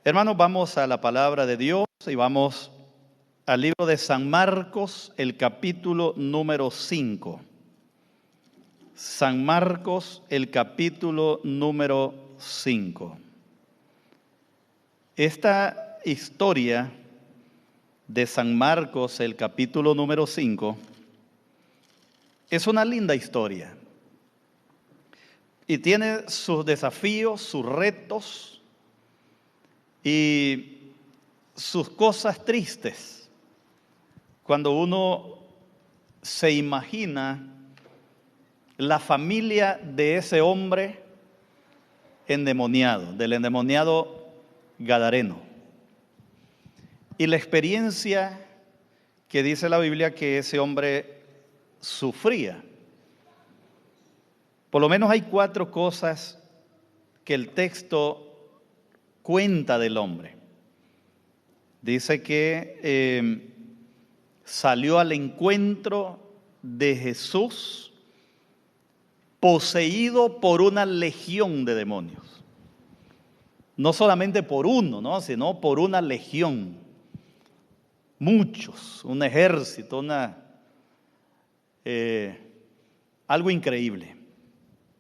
Hermanos, vamos a la palabra de Dios y vamos al libro de San Marcos, el capítulo número 5. San Marcos, el capítulo número 5. Esta historia de San Marcos, el capítulo número 5, es una linda historia y tiene sus desafíos, sus retos y sus cosas tristes. Cuando uno se imagina la familia de ese hombre endemoniado, del endemoniado gadareno, y la experiencia que dice la Biblia que ese hombre sufría. Por lo menos hay 4 cosas que el texto cuenta del hombre. Dice que salió al encuentro de Jesús poseído por una legión de demonios. No solamente por uno, ¿no? Sino por una legión. Muchos, un ejército, algo increíble.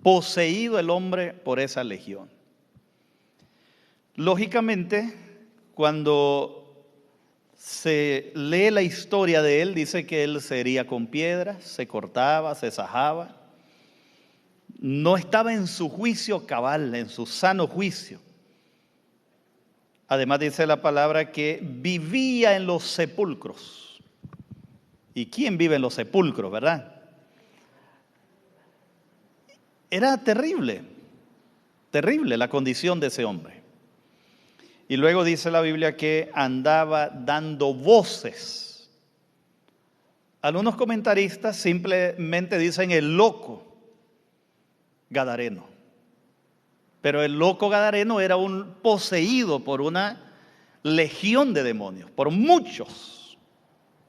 Poseído el hombre por esa legión. Lógicamente, cuando se lee la historia de él, dice que él se hería con piedras, se cortaba, se sajaba. No estaba en su juicio cabal, en su sano juicio. Además dice la palabra que vivía en los sepulcros. ¿Y quién vive en los sepulcros, verdad? Era terrible, terrible la condición de ese hombre. Y luego dice la Biblia que andaba dando voces. Algunos comentaristas simplemente dicen el loco gadareno. Pero el loco gadareno era un poseído por una legión de demonios, por muchos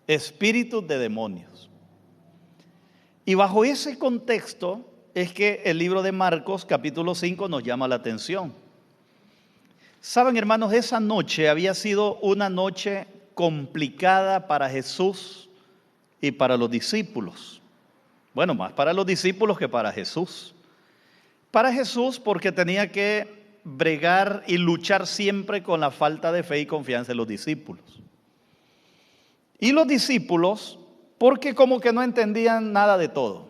espíritus de demonios. Y bajo ese contexto es que el libro de Marcos, capítulo 5, nos llama la atención. Saben, hermanos, esa noche había sido una noche complicada para Jesús y para los discípulos. Bueno, más para los discípulos que para Jesús. Para Jesús porque tenía que bregar y luchar siempre con la falta de fe y confianza de los discípulos. Y los discípulos porque como que no entendían nada de todo.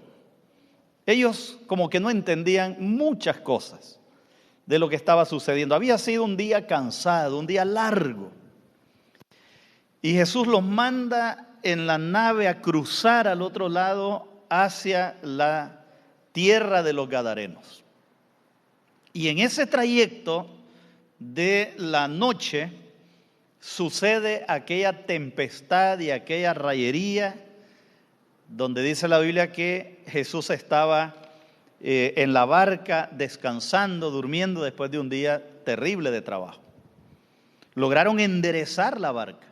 Ellos como que no entendían muchas cosas de lo que estaba sucediendo. Había sido un día cansado, un día largo. Y Jesús los manda en la nave a cruzar al otro lado hacia la tierra de los gadarenos. Y en ese trayecto de la noche sucede aquella tempestad y aquella rayería donde dice la Biblia que Jesús estaba en la barca descansando, durmiendo después de un día terrible de trabajo. Lograron enderezar la barca.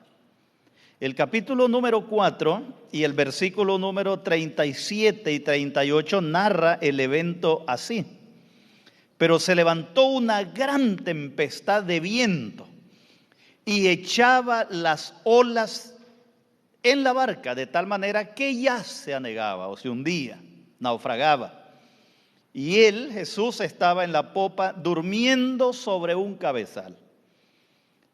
El capítulo número 4 y el versículo número 37 y 38 narra el evento así. Pero se levantó una gran tempestad de viento y echaba las olas en la barca de tal manera que ya se anegaba o se hundía, naufragaba. Y él, Jesús, estaba en la popa durmiendo sobre un cabezal.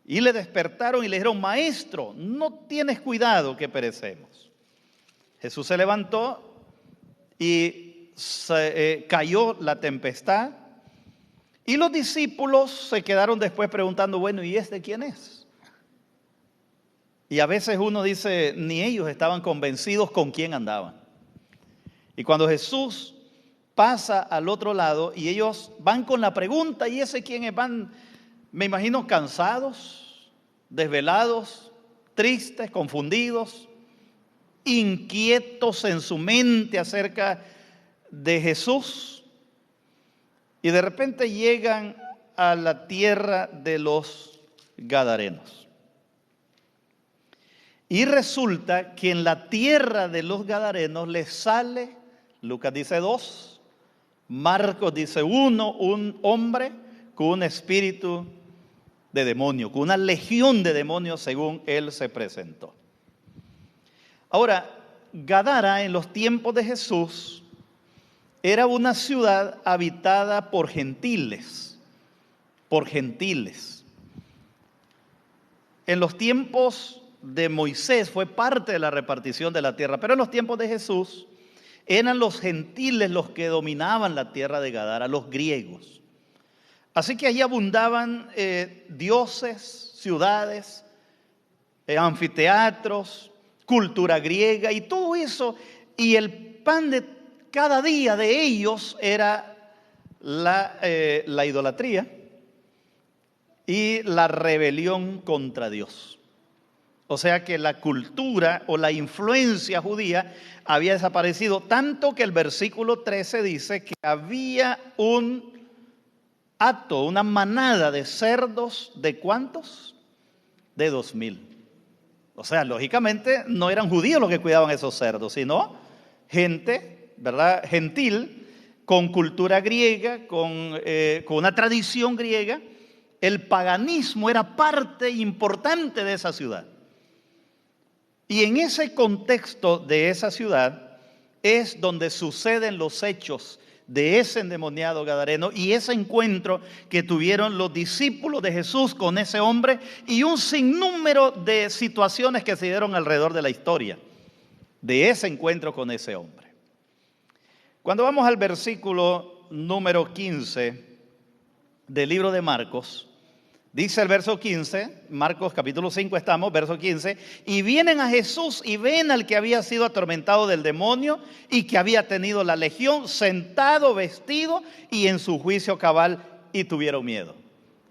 Y le despertaron y le dijeron: Maestro, no tienes cuidado que perecemos. Jesús se levantó y cayó la tempestad. Y los discípulos se quedaron después preguntando: bueno, ¿y este quién es? Y a veces uno dice, ni ellos estaban convencidos con quién andaban. Y cuando Jesús pasa al otro lado y ellos van con la pregunta: ¿y ese quién es? Van, me imagino, cansados, desvelados, tristes, confundidos, inquietos en su mente acerca de Jesús. Y de repente llegan a la tierra de los gadarenos. Y resulta que en la tierra de los gadarenos les sale, Lucas dice 2, Marcos dice 1, un hombre con un espíritu de demonios, con una legión de demonios según él se presentó. Ahora, Gadara en los tiempos de Jesús era una ciudad habitada por gentiles, En los tiempos de Moisés fue parte de la repartición de la tierra, pero en los tiempos de Jesús eran los gentiles los que dominaban la tierra de Gadara, los griegos. Así que allí abundaban dioses, ciudades, anfiteatros, cultura griega y todo eso. Y el pan de cada día de ellos era la idolatría y la rebelión contra Dios. O sea que la cultura o la influencia judía había desaparecido, tanto que el versículo 13 dice que había un hato, una manada de cerdos, ¿de cuántos? De 2,000. O sea, lógicamente no eran judíos los que cuidaban esos cerdos, sino gente, ¿verdad?, gentil, con cultura griega, con una tradición griega. El paganismo era parte importante de esa ciudad. Y en ese contexto de esa ciudad es donde suceden los hechos de ese endemoniado gadareno y ese encuentro que tuvieron los discípulos de Jesús con ese hombre y un sinnúmero de situaciones que se dieron alrededor de la historia de ese encuentro con ese hombre. Cuando vamos al versículo número 15 del libro de Marcos, dice el verso 15, Marcos capítulo 5 estamos, verso 15, y vienen a Jesús y ven al que había sido atormentado del demonio y que había tenido la legión, sentado, vestido y en su juicio cabal, y tuvieron miedo.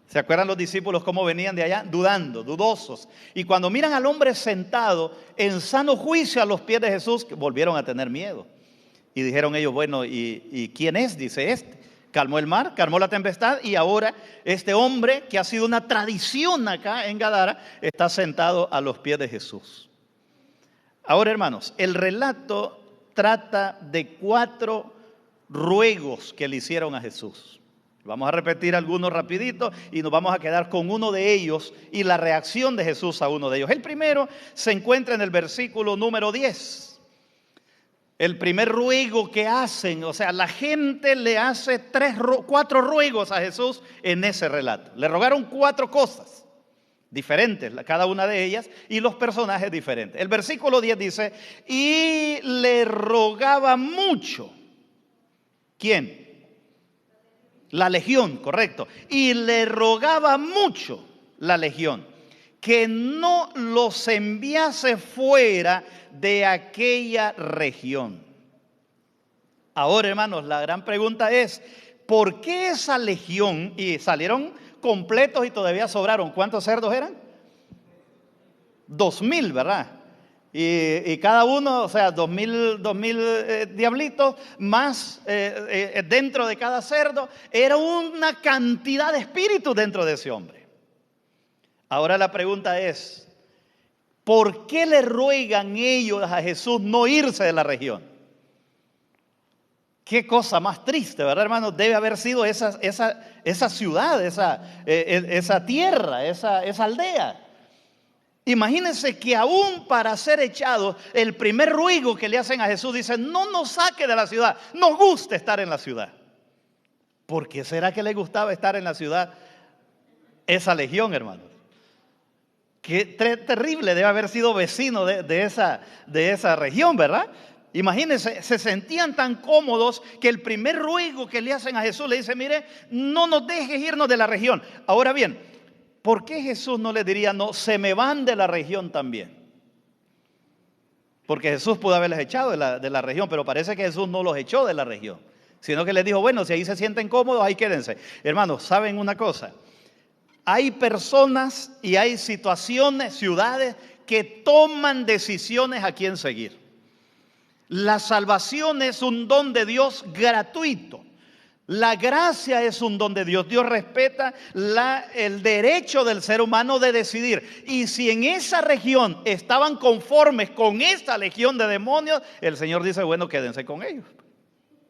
¿Se acuerdan los discípulos cómo venían de allá? Dudando, dudosos. Y cuando miran al hombre sentado en sano juicio a los pies de Jesús, volvieron a tener miedo. Y dijeron ellos, bueno, ¿y quién es? Dice este. Calmó el mar, calmó la tempestad y ahora este hombre que ha sido una tradición acá en Gadara está sentado a los pies de Jesús. Ahora, hermanos, el relato trata de 4 ruegos que le hicieron a Jesús. Vamos a repetir algunos rapidito y nos vamos a quedar con uno de ellos y la reacción de Jesús a uno de ellos. El primero se encuentra en el versículo número 10. El primer ruego que hacen, o sea, la gente le hace 4 ruegos a Jesús en ese relato. Le rogaron 4 cosas diferentes, cada una de ellas, y los personajes diferentes. El versículo 10 dice, y le rogaba mucho. ¿Quién? La legión, correcto. Y le rogaba mucho la legión que no los enviase fuera de aquella región. Ahora, hermanos, la gran pregunta es, ¿por qué esa legión? Y salieron completos y todavía sobraron. ¿Cuántos cerdos eran? 2,000, ¿verdad? Y cada uno, o sea, 2,000 diablitos más dentro de cada cerdo. Era una cantidad de espíritus dentro de ese hombre. Ahora la pregunta es, ¿por qué le ruegan ellos a Jesús no irse de la región? Qué cosa más triste, ¿verdad, hermano? Debe haber sido esa ciudad, esa tierra, esa aldea. Imagínense que aún para ser echados, el primer ruego que le hacen a Jesús dice, no nos saque de la ciudad, nos gusta estar en la ciudad. ¿Por qué será que le gustaba estar en la ciudad esa legión, hermano? Qué terrible debe haber sido vecino de esa región, ¿verdad? Imagínense, se sentían tan cómodos que el primer ruego que le hacen a Jesús le dice, mire, no nos dejes irnos de la región. Ahora bien, ¿por qué Jesús no le diría, no, se me van de la región también? Porque Jesús pudo haberles echado de la región, pero parece que Jesús no los echó de la región, sino que les dijo, bueno, si ahí se sienten cómodos, ahí quédense. Hermanos, ¿saben una cosa? Hay personas y hay situaciones, ciudades que toman decisiones a quién seguir. La salvación es un don de Dios gratuito. La gracia es un don de Dios. Dios respeta el derecho del ser humano de decidir. Y si en esa región estaban conformes con esta legión de demonios, el Señor dice, bueno, quédense con ellos.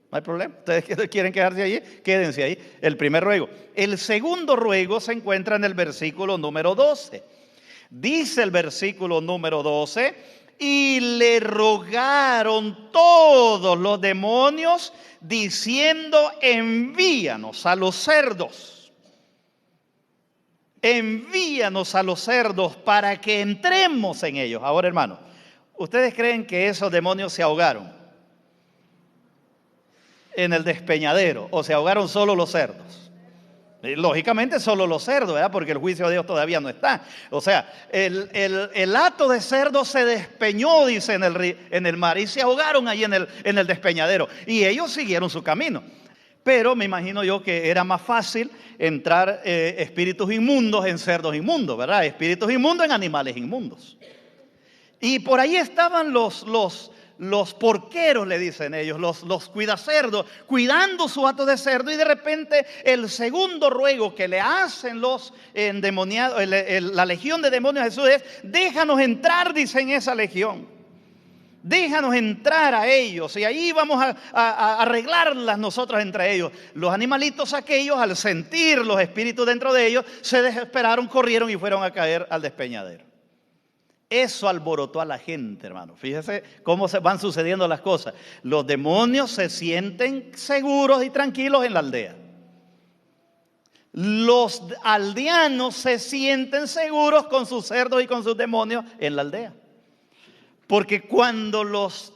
No hay problema. Ustedes quieren quedarse allí, quédense ahí. El primer ruego. El segundo ruego se encuentra en el versículo número 12. Dice el versículo número 12: y le rogaron todos los demonios diciendo: envíanos a los cerdos. Envíanos a los cerdos para que entremos en ellos. Ahora, hermano, ¿ustedes creen que esos demonios se ahogaron en el despeñadero o se ahogaron solo los cerdos? Lógicamente solo los cerdos, ¿verdad? Porque el juicio de Dios todavía no está. O sea, el hato de cerdo se despeñó, dice, en el mar, y se ahogaron ahí en el despeñadero. Y ellos siguieron su camino. Pero me imagino yo que era más fácil entrar espíritus inmundos en cerdos inmundos, ¿verdad? Espíritus inmundos en animales inmundos. Y por ahí estaban los porqueros, le dicen ellos, los cuidacerdos, cuidando su hato de cerdo. Y de repente el segundo ruego que le hacen los endemoniados, la legión de demonios a Jesús es: déjanos entrar, dicen, esa legión. Déjanos entrar a ellos y ahí vamos a arreglarlas nosotros entre ellos. Los animalitos aquellos, al sentir los espíritus dentro de ellos, se desesperaron, corrieron y fueron a caer al despeñadero. Eso alborotó a la gente, hermano. Fíjese cómo se van sucediendo las cosas. Los demonios se sienten seguros y tranquilos en la aldea. Los aldeanos se sienten seguros con sus cerdos y con sus demonios en la aldea. Porque cuando los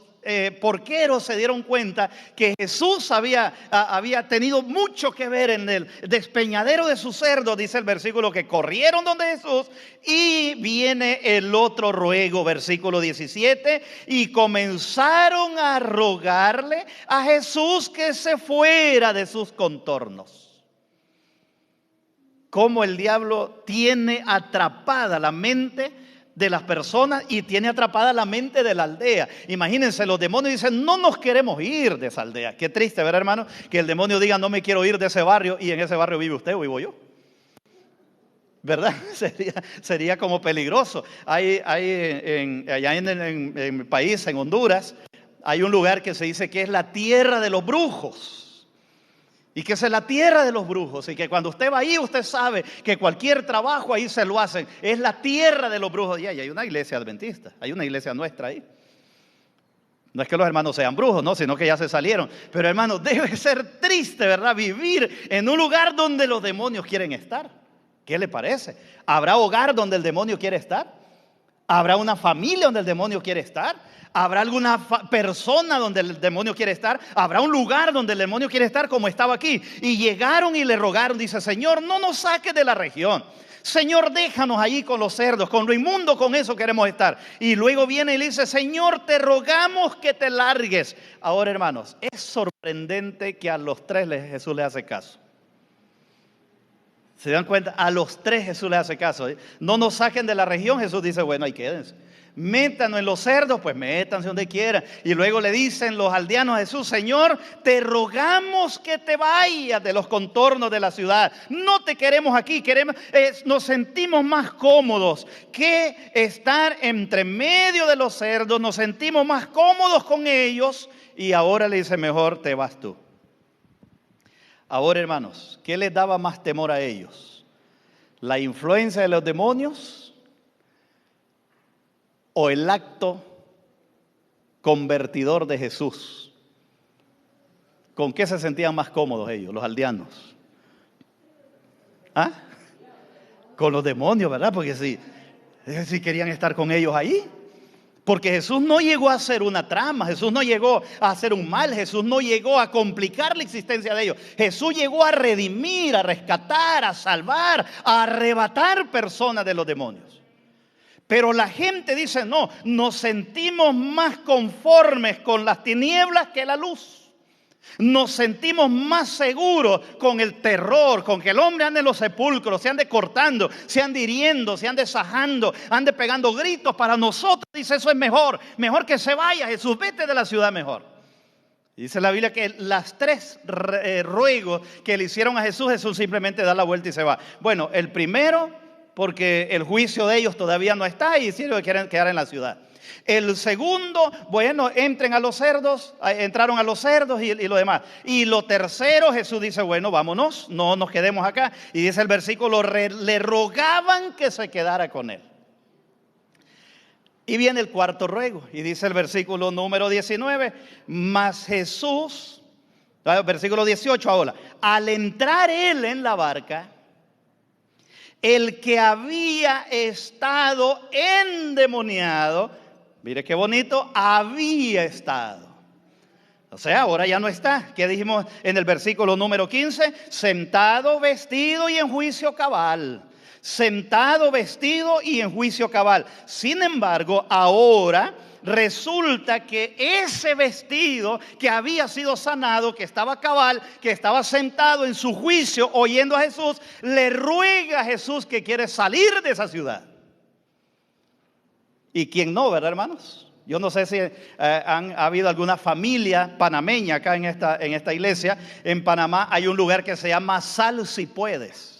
porqueros se dieron cuenta que Jesús había tenido mucho que ver en el despeñadero de sus cerdos, dice el versículo, que corrieron donde Jesús. Y viene el otro ruego, versículo 17: y comenzaron a rogarle a Jesús que se fuera de sus contornos. Cómo el diablo tiene atrapada la mente de las personas y tiene atrapada la mente de la aldea. Imagínense, los demonios dicen: no nos queremos ir de esa aldea. Qué triste, ¿verdad, hermano? Que el demonio diga: no me quiero ir de ese barrio, y en ese barrio vive usted o vivo yo, ¿verdad? Sería como peligroso. Allá en mi país, en Honduras, hay un lugar que se dice que es la tierra de los brujos. Y que es la tierra de los brujos. Y que cuando usted va ahí, usted sabe que cualquier trabajo ahí se lo hacen. Es la tierra de los brujos. Y ahí hay una iglesia adventista. Hay una iglesia nuestra ahí. No es que los hermanos sean brujos, no, sino que ya se salieron. Pero, hermano, debe ser triste, ¿verdad? Vivir en un lugar donde los demonios quieren estar. ¿Qué le parece? ¿Habrá hogar donde el demonio quiere estar? ¿Habrá una familia donde el demonio quiere estar? ¿Habrá alguna persona donde el demonio quiere estar? ¿Habrá un lugar donde el demonio quiere estar, como estaba aquí? Y llegaron y le rogaron, dice: Señor, no nos saques de la región. Señor, déjanos allí con los cerdos, con lo inmundo, con eso queremos estar. Y luego viene y le dice: Señor, te rogamos que te largues. Ahora, hermanos, es sorprendente que a los tres Jesús le hace caso. ¿Se dan cuenta? A los tres Jesús le hace caso. No nos saquen de la región. Jesús dice: bueno, ahí quédense. Métanos en los cerdos, pues métanse donde quieran. Y luego le dicen los aldeanos a Jesús: Señor, te rogamos que te vayas de los contornos de la ciudad. No te queremos aquí, nos sentimos más cómodos que estar entre medio de los cerdos. Nos sentimos más cómodos con ellos. Y ahora le dice: mejor te vas tú. Ahora, hermanos, ¿qué les daba más temor a ellos? ¿La influencia de los demonios o el acto convertidor de Jesús? ¿Con qué se sentían más cómodos ellos, los aldeanos? ¿Ah? Con los demonios, ¿verdad? Porque si querían estar con ellos ahí. Porque Jesús no llegó a hacer una trama, Jesús no llegó a hacer un mal, Jesús no llegó a complicar la existencia de ellos. Jesús llegó a redimir, a rescatar, a salvar, a arrebatar personas de los demonios. Pero la gente dice: no, nos sentimos más conformes con las tinieblas que la luz. Nos sentimos más seguros con el terror, con que el hombre ande en los sepulcros, se ande cortando, se ande hiriendo, se ande sajando, ande pegando gritos. Para nosotros, dice, eso es mejor que se vaya Jesús, vete de la ciudad mejor. Dice la Biblia que las tres ruegos que le hicieron a Jesús, Jesús simplemente da la vuelta y se va. Bueno, el primero, porque el juicio de ellos todavía no está y si ellos quieren quedar en la ciudad. El segundo, bueno, entraron a los cerdos y lo demás. Y lo tercero, Jesús dice, bueno, vámonos, no nos quedemos acá. Y dice el versículo, le rogaban que se quedara con él. Y viene el cuarto ruego, y dice el versículo número 19, mas Jesús, versículo 18 ahora, al entrar él en la barca, el que había estado endemoniado, mire qué bonito, había estado. O sea, ahora ya no está. ¿Qué dijimos en el versículo número 15? Sentado, vestido y en juicio cabal. Sentado, vestido y en juicio cabal. Sin embargo, ahora resulta que ese vestido que había sido sanado, que estaba cabal, que estaba sentado en su juicio oyendo a Jesús, le ruega a Jesús que quiere salir de esa ciudad. ¿Y quién no, verdad, hermanos? Yo no sé si ha habido alguna familia panameña acá en esta iglesia. En Panamá hay un lugar que se llama Sal Si Puedes.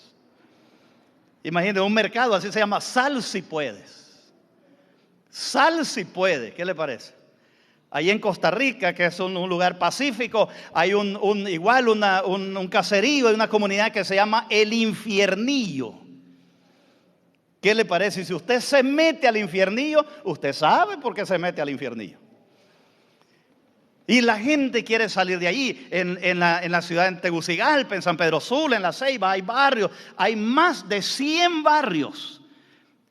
Imagínense, un mercado así se llama Sal Si Puedes. Sal Si Puede, ¿qué le parece? Ahí en Costa Rica, que es un lugar pacífico, hay un caserío, hay una comunidad que se llama El Infiernillo. ¿Qué le parece? Si usted se mete al infiernillo, usted sabe por qué se mete al infiernillo. Y la gente quiere salir de allí. En la ciudad de Tegucigalpa, en San Pedro Sula, en La Ceiba, hay barrios. Hay más de 100 barrios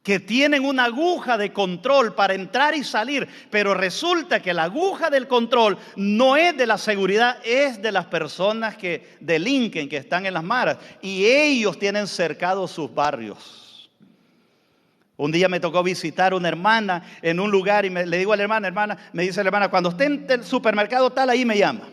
que tienen una aguja de control para entrar y salir. Pero resulta que la aguja del control no es de la seguridad, es de las personas que delinquen, que están en las maras. Y ellos tienen cercados sus barrios. Un día me tocó visitar una hermana en un lugar y le digo a la hermana, me dice la hermana, cuando esté en el supermercado tal, ahí me llama.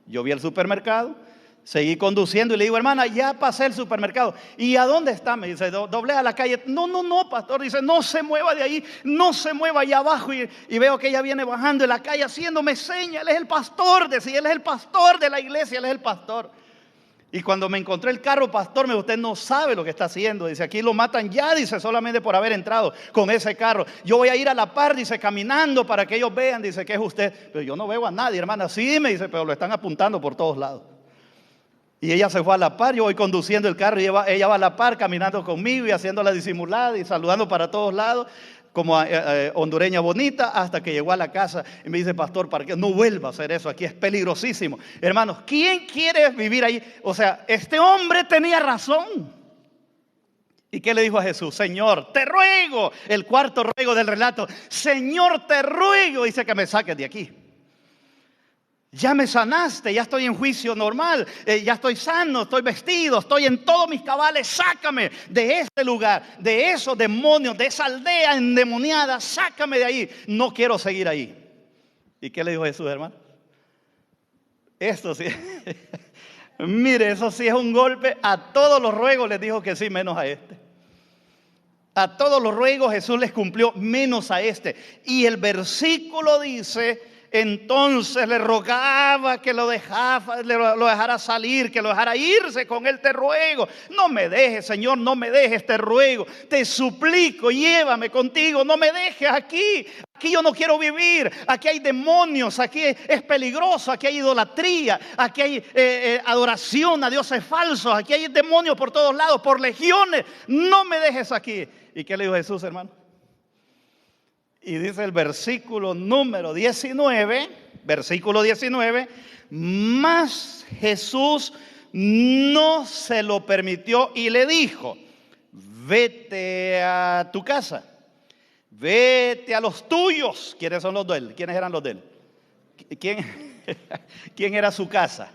Yo vi el supermercado, seguí conduciendo y le digo, hermana, ya pasé el supermercado. ¿Y a dónde está? Me dice, doblé a la calle. No, pastor, dice, no se mueva de ahí, no se mueva allá abajo. Y veo que ella viene bajando en la calle haciéndome señas. Él es el pastor, decía, él es el pastor de la iglesia, él es el pastor. Y cuando me encontré el carro, pastor, me dijo, usted no sabe lo que está haciendo. Dice, aquí lo matan ya, dice, solamente por haber entrado con ese carro. Yo voy a ir a la par, dice, caminando para que ellos vean, dice, que es usted. Pero yo no veo a nadie, hermana. Sí, me dice, pero lo están apuntando por todos lados. Y ella se fue a la par, yo voy conduciendo el carro y ella va a la par, caminando conmigo y haciéndola disimulada y saludando para todos lados, como hondureña bonita, hasta que llegó a la casa y me dice, pastor, ¿para qué no vuelva a hacer eso? Aquí es peligrosísimo. Hermanos, ¿quién quiere vivir ahí? O sea, este hombre tenía razón. ¿Y qué le dijo a Jesús? Señor, te ruego, el cuarto ruego del relato, Señor, te ruego, dice que me saques de aquí. Ya me sanaste, ya estoy en juicio normal, ya estoy sano, estoy vestido, estoy en todos mis cabales. Sácame de este lugar, de esos demonios, de esa aldea endemoniada. Sácame de ahí, no quiero seguir ahí. ¿Y qué le dijo Jesús, hermano? Esto sí, mire, eso sí es un golpe. A todos los ruegos les dijo que sí, menos a este. A todos los ruegos Jesús les cumplió, menos a este. Y el versículo dice, entonces le rogaba que lo dejara salir, que lo dejara irse. Con él te ruego, no me dejes, Señor, no me dejes, te ruego, te suplico, llévame contigo, no me dejes aquí. Aquí yo no quiero vivir, aquí hay demonios, aquí es peligroso, aquí hay idolatría, aquí hay adoración a dioses falsos, aquí hay demonios por todos lados, por legiones, no me dejes aquí. ¿Y qué le dijo Jesús, hermano? Y dice el versículo número 19, mas Jesús no se lo permitió y le dijo, vete a tu casa, vete a los tuyos. ¿Quiénes son los de él? ¿Quiénes eran los de él? ¿Quién era su casa?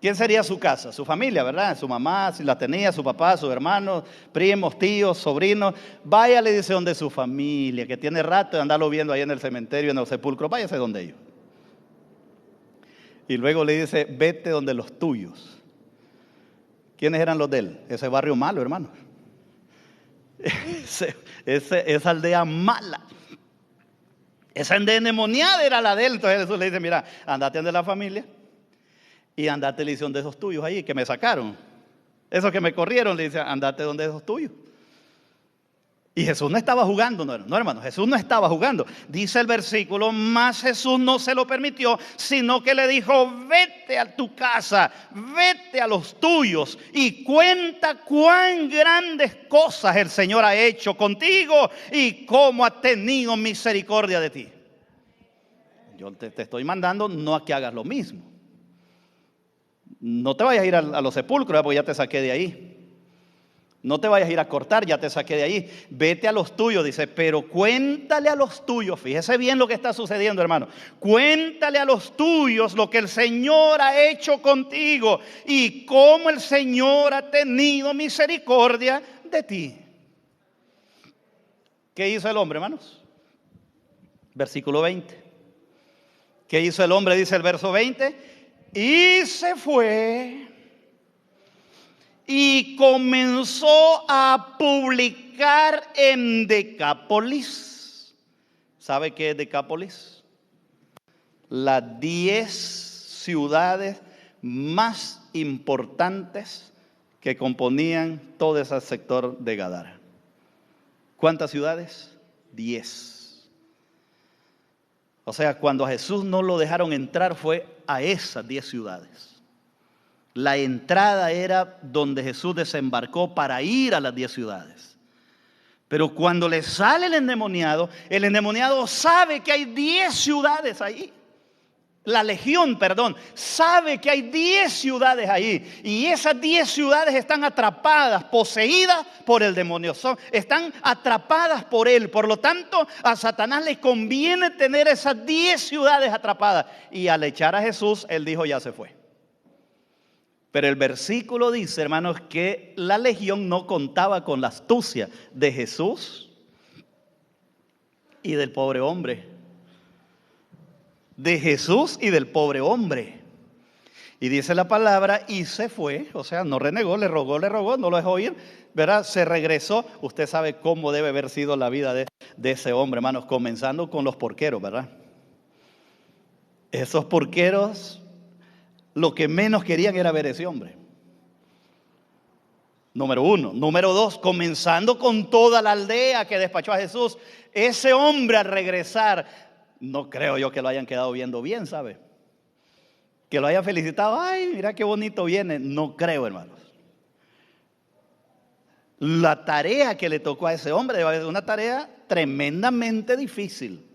¿Quién sería su casa? Su familia, ¿verdad? Su mamá, si la tenía, su papá, sus hermanos, primos, tíos, sobrinos. Vaya, le dice, donde su familia, que tiene rato de andarlo viendo ahí en el cementerio, en los sepulcros. Váyase donde ellos. Y luego le dice, vete donde los tuyos. ¿Quiénes eran los de él? Ese barrio malo, hermano. Esa aldea mala. Esa aldea endemoniada era la de él. Entonces Jesús le dice, mira, andate donde la familia. Y andate, le dice, donde esos tuyos ahí, que me sacaron. Esos que me corrieron, le dice, andate donde esos tuyos. Y Jesús no estaba jugando, no hermano, Jesús no estaba jugando. Dice el versículo, mas Jesús no se lo permitió, sino que le dijo, vete a tu casa, vete a los tuyos y cuenta cuán grandes cosas el Señor ha hecho contigo y cómo ha tenido misericordia de ti. Yo te estoy mandando no a que hagas lo mismo. No te vayas a ir a los sepulcros, porque ya te saqué de ahí. No te vayas a ir a cortar, ya te saqué de ahí. Vete a los tuyos, dice, pero cuéntale a los tuyos. Fíjese bien lo que está sucediendo, hermano. Cuéntale a los tuyos lo que el Señor ha hecho contigo y cómo el Señor ha tenido misericordia de ti. ¿Qué hizo el hombre, hermanos? Versículo 20. ¿Qué hizo el hombre? Dice el verso 20. Y se fue y comenzó a publicar en Decápolis. ¿Sabe qué es Decápolis? Las 10 ciudades más importantes que componían todo ese sector de Gadara. ¿Cuántas ciudades? 10. O sea, cuando a Jesús no lo dejaron entrar fue a esas 10 ciudades. La entrada era donde Jesús desembarcó para ir a las 10 ciudades. Pero cuando le sale el endemoniado sabe que hay 10 ciudades ahí. La legión, sabe que hay 10 ciudades ahí. Y esas 10 ciudades están atrapadas, poseídas por el demonio. Están atrapadas por él. Por lo tanto, a Satanás le conviene tener esas 10 ciudades atrapadas. Y al echar a Jesús, él dijo, ya se fue. Pero el versículo dice, hermanos, que la legión no contaba con la astucia de Jesús y del pobre hombre. De Jesús y del pobre hombre. Y dice la palabra, y se fue, o sea, no renegó, le rogó, no lo dejó ir, ¿verdad? Se regresó. Usted sabe cómo debe haber sido la vida de ese hombre, hermanos, comenzando con los porqueros, ¿verdad? Esos porqueros lo que menos querían era ver a ese hombre. Número 1. Número 2, comenzando con toda la aldea que despachó a Jesús. Ese hombre al regresar, no creo yo que lo hayan quedado viendo bien, ¿sabe? Que lo hayan felicitado. Ay, mira qué bonito viene. No creo, hermanos. La tarea que le tocó a ese hombre debe ser una tarea tremendamente difícil.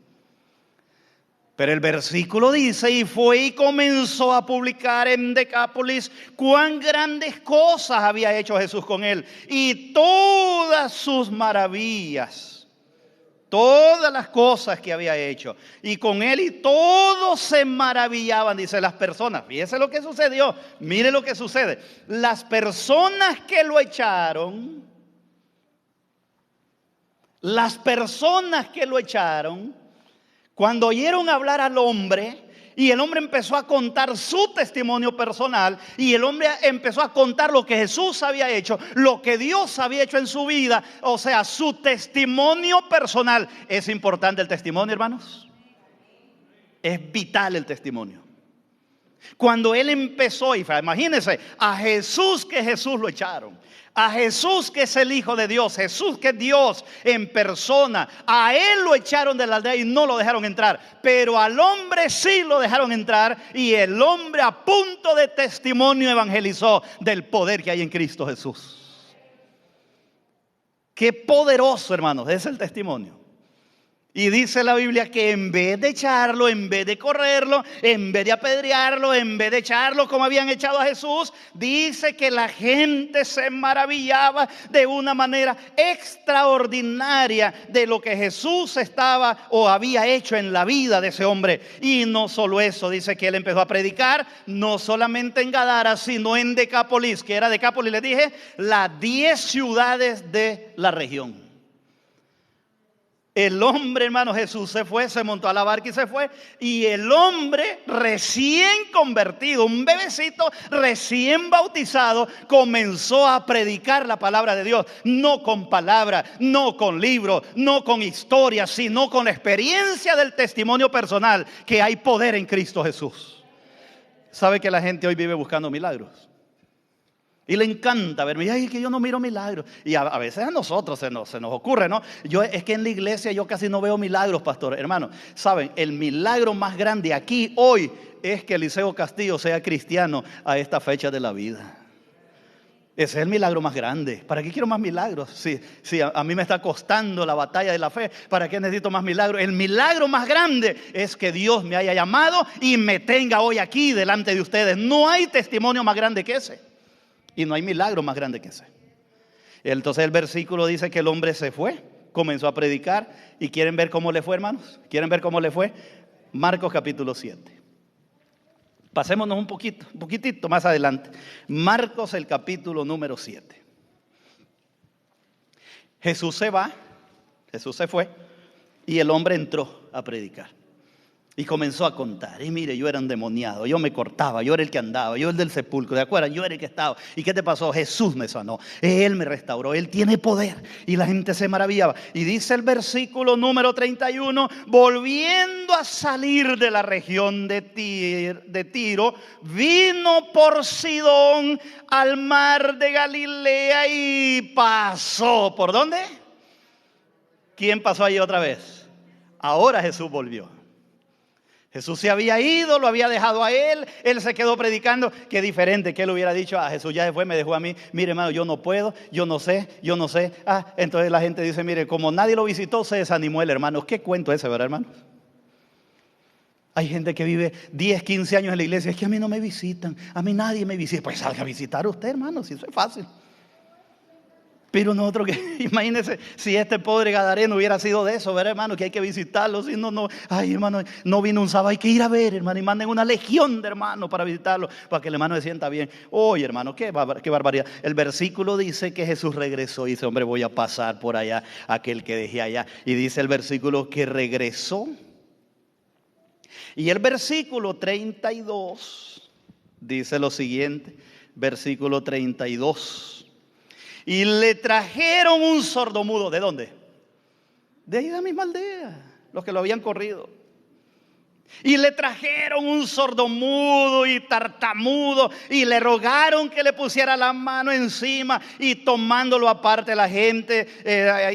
Pero el versículo dice, y fue y comenzó a publicar en Decápolis cuán grandes cosas había hecho Jesús con él. Y todas sus maravillas, todas las cosas que había hecho. Y con él y todos se maravillaban, dice las personas. Fíjese lo que sucedió, mire lo que sucede. Las personas que lo echaron, cuando oyeron hablar al hombre, y el hombre empezó a contar su testimonio personal, y el hombre empezó a contar lo que Jesús había hecho, lo que Dios había hecho en su vida, o sea, su testimonio personal. ¿Es importante el testimonio, hermanos? Es vital el testimonio. Cuando él empezó, imagínense, a Jesús, que Jesús lo echaron, a Jesús que es el Hijo de Dios, Jesús que es Dios en persona, a él lo echaron de la aldea y no lo dejaron entrar, pero al hombre sí lo dejaron entrar, y el hombre a punto de testimonio evangelizó del poder que hay en Cristo Jesús. Qué poderoso, hermanos, es el testimonio. Y dice la Biblia que en vez de echarlo, en vez de correrlo, en vez de apedrearlo, en vez de echarlo como habían echado a Jesús, dice que la gente se maravillaba de una manera extraordinaria de lo que Jesús estaba o había hecho en la vida de ese hombre. Y no solo eso, dice que él empezó a predicar, no solamente en Gadara, sino en Decápolis, que era Decápolis, les dije, las 10 ciudades de la región. El hombre, hermano, Jesús se fue, se montó a la barca y se fue. Y el hombre recién convertido, un bebecito recién bautizado, comenzó a predicar la palabra de Dios. No con palabras, no con libros, no con historias, sino con la experiencia del testimonio personal, que hay poder en Cristo Jesús. ¿Sabe que la gente hoy vive buscando milagros? Y le encanta verme. Y ay, que yo no miro milagros. Y a veces a nosotros se nos ocurre, ¿no? Es que en la iglesia yo casi no veo milagros, pastor. Hermano, ¿saben? El milagro más grande aquí hoy es que Eliseo Castillo sea cristiano a esta fecha de la vida. Ese es el milagro más grande. ¿Para qué quiero más milagros? Si a mí me está costando la batalla de la fe, ¿para qué necesito más milagros? El milagro más grande es que Dios me haya llamado y me tenga hoy aquí delante de ustedes. No hay testimonio más grande que ese. Y no hay milagro más grande que ese. Entonces el versículo dice que el hombre se fue, comenzó a predicar. ¿Y quieren ver cómo le fue, hermanos? ¿Quieren ver cómo le fue? Marcos capítulo 7. Pasémonos un poquitito más adelante. Marcos el capítulo número 7. Jesús se va, Jesús se fue y el hombre entró a predicar. Y comenzó a contar. Y mire, yo era endemoniado, yo me cortaba, yo era el que andaba, yo el del sepulcro, ¿de acuerdo? Yo era el que estaba. ¿Y qué te pasó? Jesús me sanó, Él me restauró, Él tiene poder. Y la gente se maravillaba. Y dice el versículo número 31, volviendo a salir de la región de Tiro, vino por Sidón al mar de Galilea y pasó. ¿Por dónde? ¿Quién pasó ahí otra vez? Ahora Jesús volvió. Jesús se había ido, lo había dejado a él se quedó predicando. Qué diferente que él hubiera dicho, Jesús ya se fue, me dejó a mí. Mire, hermano, yo no puedo, yo no sé. Entonces la gente dice, mire, como nadie lo visitó, se desanimó el hermano. ¿Qué cuento ese, verdad, hermanos? Hay gente que vive 10, 15 años en la iglesia. Es que a mí no me visitan, a mí nadie me visita. Pues salga a visitar a usted, hermano, si eso es fácil. Pero nosotros, imagínense si este pobre gadareno hubiera sido de eso, ¿verdad, hermano? Que hay que visitarlo. Si no, ay, hermano, no vino un sábado, hay que ir a ver, hermano. Y manden una legión de hermanos para visitarlo, para que el hermano se sienta bien. Oye, hermano, qué barbaridad. El versículo dice que Jesús regresó y dice, hombre, voy a pasar por allá, aquel que dejé allá. Y dice el versículo que regresó. Y el versículo 32 dice lo siguiente, versículo 32. Y le trajeron un sordomudo. ¿De dónde? De ahí de la misma aldea, los que lo habían corrido. Y le trajeron un sordomudo y tartamudo y le rogaron que le pusiera la mano encima y tomándolo aparte la gente.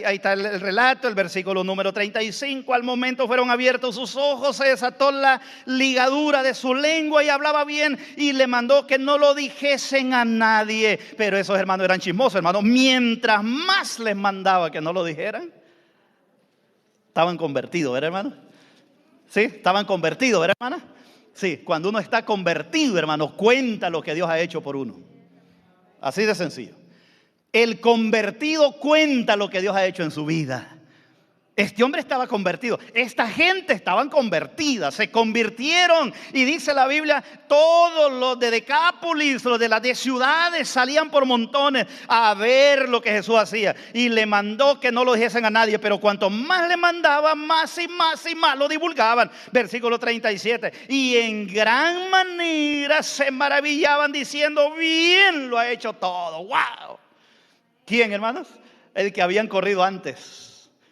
Ahí está el relato, el versículo número 35. Al momento fueron abiertos sus ojos, se desató la ligadura de su lengua y hablaba bien y le mandó que no lo dijesen a nadie. Pero esos hermanos eran chismosos, hermanos. Mientras más les mandaba que no lo dijeran, estaban convertidos, ¿verdad, hermano? ¿Sí? Estaban convertidos, ¿verdad, hermana? Sí, cuando uno está convertido, hermano, cuenta lo que Dios ha hecho por uno. Así de sencillo. El convertido cuenta lo que Dios ha hecho en su vida. Este hombre estaba convertido. Esta gente estaban convertidas, se convirtieron. Y dice la Biblia, todos los de Decápolis, los de las 10 ciudades salían por montones a ver lo que Jesús hacía. Y le mandó que no lo dijesen a nadie, pero cuanto más le mandaba, más y más y más lo divulgaban. Versículo 37. Y en gran manera se maravillaban diciendo, bien lo ha hecho todo. ¡Wow! ¿Quién, hermanos? El que habían corrido antes.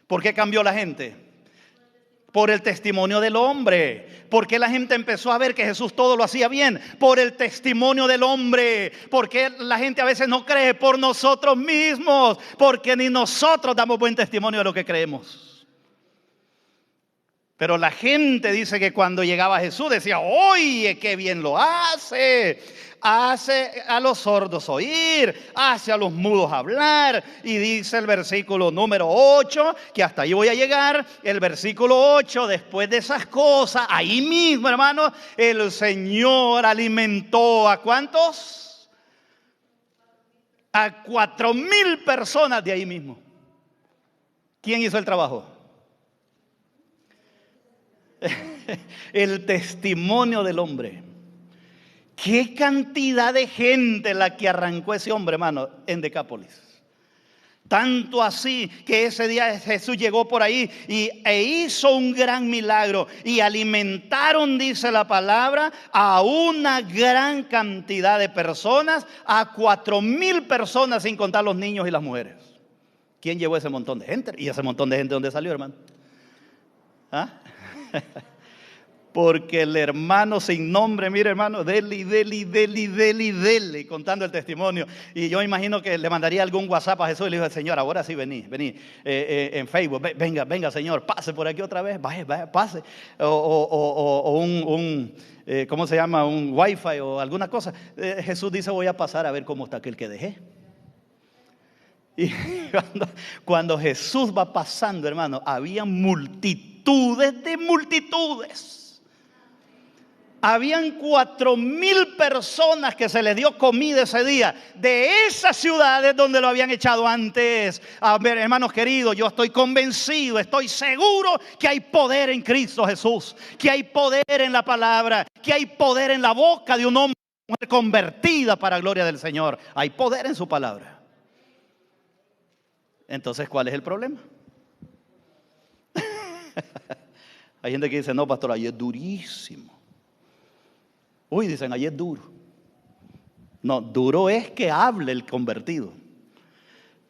¿Por qué cambió la gente? Por el testimonio del hombre. ¿Por qué la gente empezó a ver que Jesús todo lo hacía bien? Por el testimonio del hombre. ¿Por qué la gente a veces no cree? Por nosotros mismos. Porque ni nosotros damos buen testimonio de lo que creemos. Pero la gente dice que cuando llegaba Jesús decía, oye, qué bien lo hace. Hace a los sordos oír, hace a los mudos hablar. Y dice el versículo número 8, que hasta ahí voy a llegar. El versículo 8, después de esas cosas, ahí mismo, hermano, el Señor alimentó ¿a cuántos? A 4,000 personas de ahí mismo. ¿Quién hizo el trabajo? El testimonio del hombre. Qué cantidad de gente la que arrancó ese hombre, hermano, en Decápolis. Tanto así que ese día Jesús llegó por ahí e hizo un gran milagro. Y alimentaron, dice la palabra, a una gran cantidad de personas, a 4,000 personas, sin contar los niños y las mujeres. ¿Quién llevó ese montón de gente? ¿Y ese montón de gente dónde salió, hermano? ¿Ah? Porque el hermano sin nombre, mire hermano, dele, contando el testimonio. Y yo imagino que le mandaría algún WhatsApp a Jesús y le dijo: Señor, ahora sí vení, en Facebook, venga Señor, pase por aquí otra vez, vaya, pase. O ¿cómo se llama? Un Wi-Fi o alguna cosa. Jesús dice: voy a pasar a ver cómo está aquel que dejé. Y cuando Jesús va pasando, hermano, había multitudes de multitudes. Habían 4,000 personas que se les dio comida ese día de esas ciudades donde lo habían echado antes. A ver, hermanos queridos, yo estoy convencido, estoy seguro que hay poder en Cristo Jesús, que hay poder en la palabra, que hay poder en la boca de un hombre o mujer convertida para gloria del Señor. Hay poder en su palabra. Entonces, ¿cuál es el problema? Hay gente que dice: no, pastor, ahí es durísimo. Uy, dicen, ahí es duro. No, duro es que hable el convertido.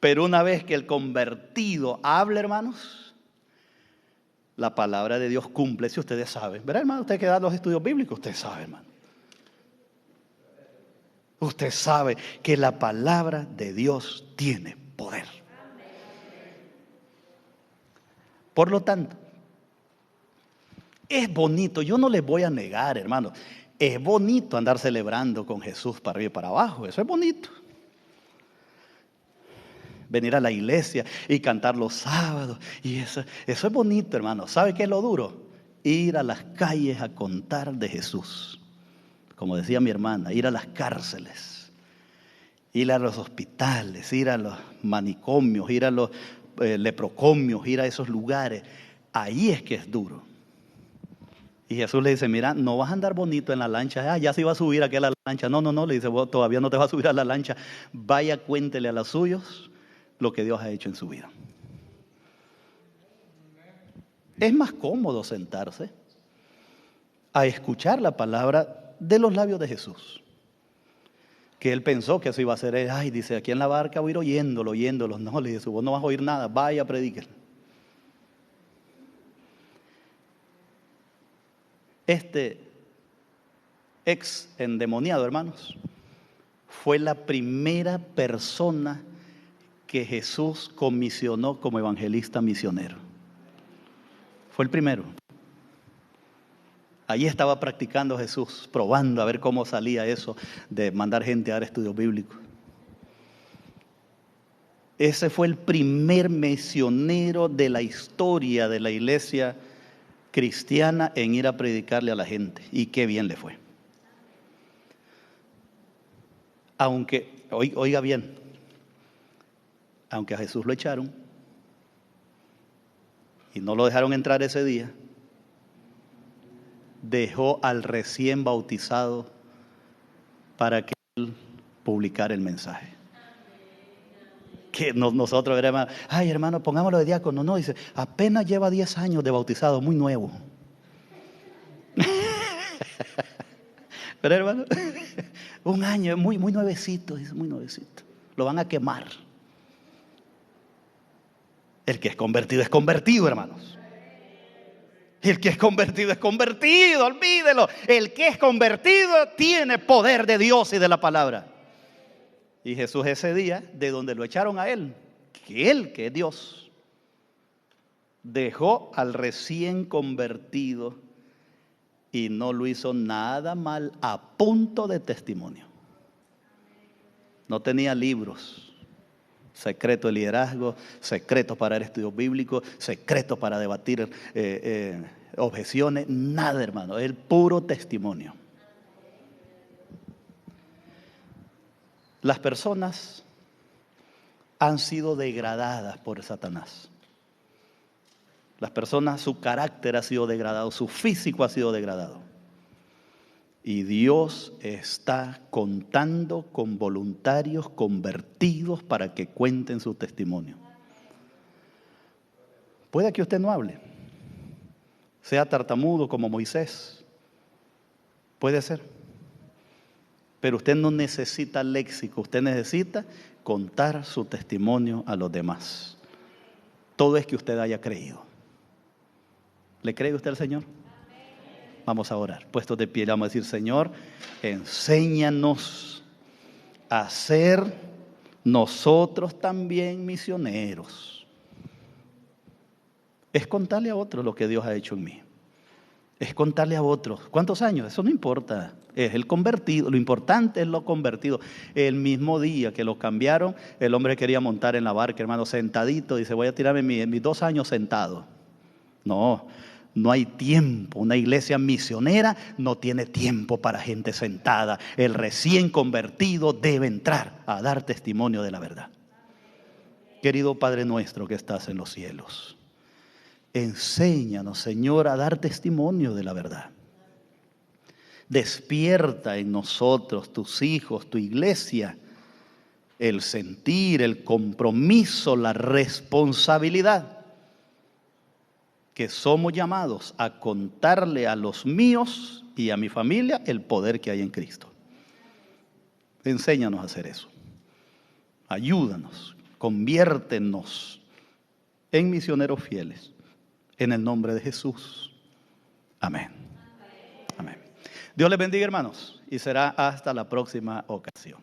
Pero una vez que el convertido hable, hermanos, la palabra de Dios cumple, si ustedes saben. ¿Verdad, hermano? Usted que da los estudios bíblicos, usted sabe, hermano. Usted sabe que la palabra de Dios tiene poder. Por lo tanto, es bonito, yo no les voy a negar, hermano. Es bonito andar celebrando con Jesús para arriba y para abajo, eso es bonito. Venir a la iglesia y cantar los sábados, y eso es bonito, hermano. ¿Sabe qué es lo duro? Ir a las calles a contar de Jesús. Como decía mi hermana, ir a las cárceles, ir a los hospitales, ir a los manicomios, ir a los leprocomios, ir a esos lugares. Ahí es que es duro. Y Jesús le dice: mira, no vas a andar bonito en la lancha. Ya se iba a subir aquí a la lancha. No, le dice: vos todavía no te vas a subir a la lancha. Vaya, cuéntele a los suyos lo que Dios ha hecho en su vida. Es más cómodo sentarse a escuchar la palabra de los labios de Jesús. Que él pensó que eso iba a ser él. Ay, dice, aquí en la barca voy a ir oyéndolo. No, le dice: vos no vas a oír nada, vaya, prediquen. Este ex endemoniado, hermanos, fue la primera persona que Jesús comisionó como evangelista misionero. Fue el primero. Allí estaba practicando Jesús, probando a ver cómo salía eso de mandar gente a dar estudios bíblicos. Ese fue el primer misionero de la historia de la iglesia cristiana en ir a predicarle a la gente. Y qué bien le fue. Aunque, oiga bien, aunque a Jesús lo echaron y no lo dejaron entrar ese día, dejó al recién bautizado para que él publicara el mensaje. Que nosotros veremos: ay, hermano, pongámoslo de diácono. No, dice, apenas lleva 10 años de bautizado, muy nuevo. Pero hermano, un año, muy nuevecito, dice, muy nuevecito. Lo van a quemar. El que es convertido, hermanos. El que es convertido, olvídelo. El que es convertido tiene poder de Dios y de la palabra. Y Jesús ese día, de donde lo echaron a él, que es Dios, dejó al recién convertido y no lo hizo nada mal, a punto de testimonio. No tenía libros, secreto de liderazgo, secretos para dar estudios bíblicos, secretos para debatir objeciones, nada, hermano, el puro testimonio. Las personas han sido degradadas por Satanás. Las personas, su carácter ha sido degradado, su físico ha sido degradado. Y Dios está contando con voluntarios convertidos para que cuenten su testimonio. Puede que usted no hable, sea tartamudo como Moisés, puede ser. Pero usted no necesita léxico, usted necesita contar su testimonio a los demás. Todo es que usted haya creído. ¿Le cree usted al Señor? Vamos a orar. Puestos de pie, vamos a decir: Señor, enséñanos a ser nosotros también misioneros. Es contarle a otros lo que Dios ha hecho en mí. Es contarle a otros. ¿Cuántos años? Eso no importa. Es el convertido. Lo importante es lo convertido. El mismo día que lo cambiaron, el hombre quería montar en la barca, hermano, sentadito. Dice: voy a tirarme mis 2 años sentado. No, no hay tiempo. Una iglesia misionera no tiene tiempo para gente sentada. El recién convertido debe entrar a dar testimonio de la verdad. Querido Padre nuestro que estás en los cielos, enséñanos, Señor, a dar testimonio de la verdad. Despierta en nosotros, tus hijos, tu iglesia, el sentir, el compromiso, la responsabilidad que somos llamados a contarle a los míos y a mi familia el poder que hay en Cristo. Enséñanos a hacer eso. Ayúdanos, conviértenos en misioneros fieles. En el nombre de Jesús. Amén. Amén. Dios les bendiga, hermanos, y será hasta la próxima ocasión.